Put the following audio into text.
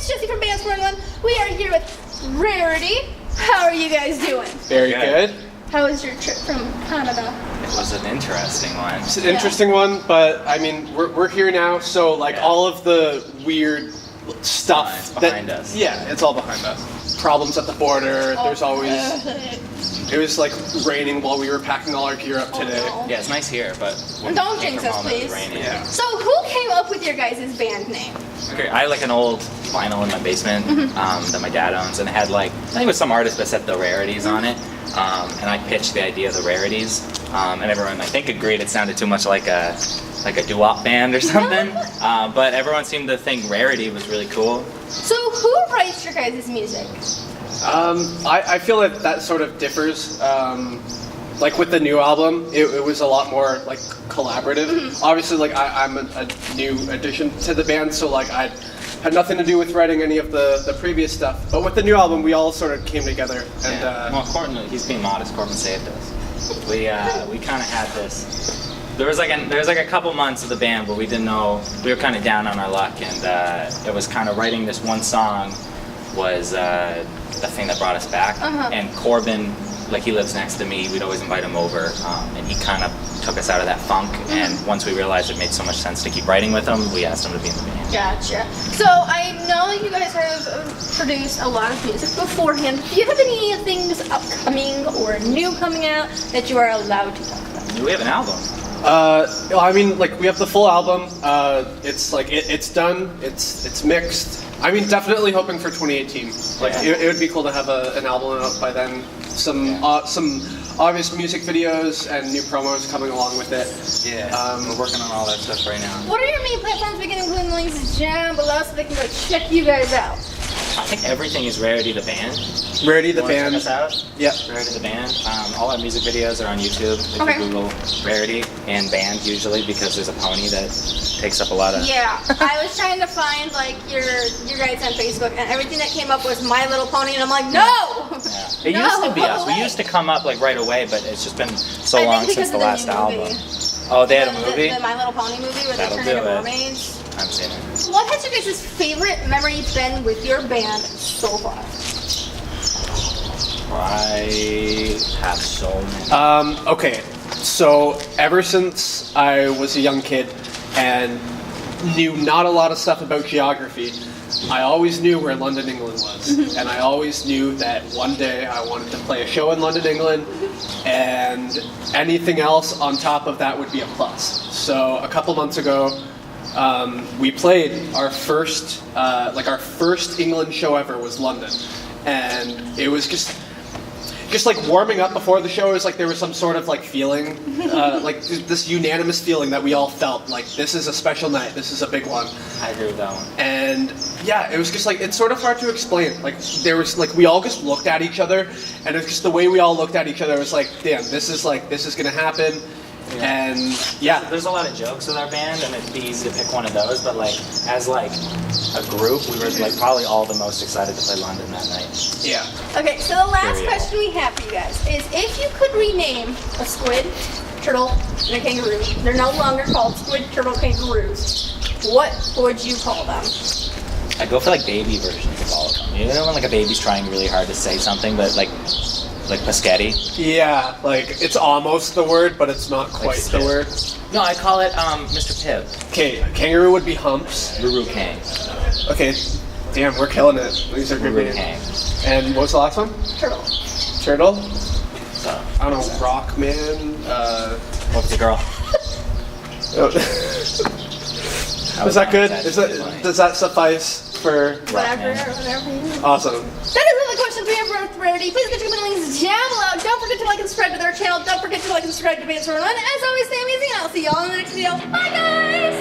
is Jesse from Bands for England. We are here with Rarity. How are you guys doing? Very good. How was your trip from Canada? It was an interesting one. It's an interesting one, but I mean, we're here now, so like all of the weird stuff behind us. Yeah, it's all behind us. Problems at the border. There's always. It was like raining while we were packing all our gear up today. No. Yeah, it's nice here, but Don't jinx us, please. Yeah. So who came up with your guys' band name? Okay, I had like an old vinyl in my basement that my dad owns, and it had like, I think it was some artist that said the Rarities on it, and I pitched the idea of the Rarities, and everyone I think agreed it sounded too much like a doo-wop band or something, but everyone seemed to think Rarity was really cool. So who writes your guys' music? I feel like that sort of differs. Like with the new album, it was a lot more like collaborative. Obviously, like I'm a new addition to the band, so like I had nothing to do with writing any of the previous stuff. But with the new album, we all sort of came together. And well, Corbin, he's being modest. Corbin saved us. We kind of had this. There was like a couple months of the band where we didn't know, we were kind of down on our luck, and it was kind of writing this one song was the thing that brought us back. And Corbin, like he lives next to me, we'd always invite him over, and he kind of took us out of that funk. And once we realized it made so much sense to keep writing with him, we asked him to be in the band. Gotcha. So I know you guys have produced a lot of music beforehand. Do you have any things upcoming or new coming out that you are allowed to talk about? We have an album. I mean, like we have the full album. It's like it's done. It's mixed. I mean, definitely hoping for 2018. Like it would be cool to have an album out by then. Some obvious music videos and new promos coming along with it. Yeah, we're working on all that stuff right now. What are your main platforms? We can include the links down below so they can go check you guys out. I think everything is Rarity the Band. Rarity the Check Band. us out. Yep. Rarity the Band. All our music videos are on YouTube. If you Google Rarity and Band usually, because there's a pony that takes up a lot of. Yeah, I was trying to find like your guys on Facebook, and everything that came up was My Little Pony, and I'm like, no. Yeah. It used to be us. We used to come up like right away, but it's just been so long since the last album. Oh, they had a movie? The My Little Pony movie where they turned into mermaids. I've seen it. What has your guys' favorite memory been with your band so far? I have so many. Okay, so ever since I was a young kid and knew not a lot of stuff about geography, I always knew where London, England was. And I always knew that one day I wanted to play a show in London, England, and anything else on top of that would be a plus. So a couple months ago, we played our first England show ever was London, and it was just like warming up before the show. It was like there was some sort of like feeling, like this unanimous feeling that we all felt like this is a special night, this is a big one. I agree with that one. And yeah, it was just like it's sort of hard to explain. Like there was like we all just looked at each other, and it's just the way we all looked at each other was like, damn, this is gonna happen. And yeah, there's a lot of jokes with our band, and it'd be easy to pick one of those. But like, as like a group, we were like probably all the most excited to play London that night. Yeah. Okay, so the last question we have for you guys is: if you could rename a squid, turtle, and a kangaroo, they're no longer called squid, turtle, kangaroos. What would you call them? I'd go for like baby versions of all of them. You know when like a baby's trying really hard to say something, but like Paschetti? Yeah, like it's almost the word, but it's not quite the word. No, I call it Mr. Pibb. Okay, kangaroo would be Humps. Ruru Kang. Okay, damn, we're killing it. These are good Ruru names. And what was the last one? Turtle. Turtle? So, I don't know, Rockman? what's the girl? Is that good? Does that suffice for Whatever. Awesome. That is all the questions we have for Rarity. Please go check the links down below. Don't forget to like and subscribe to their channel. Don't forget to like and subscribe to Bands for England. As always, stay amazing, and I'll see y'all in the next video. Bye, guys!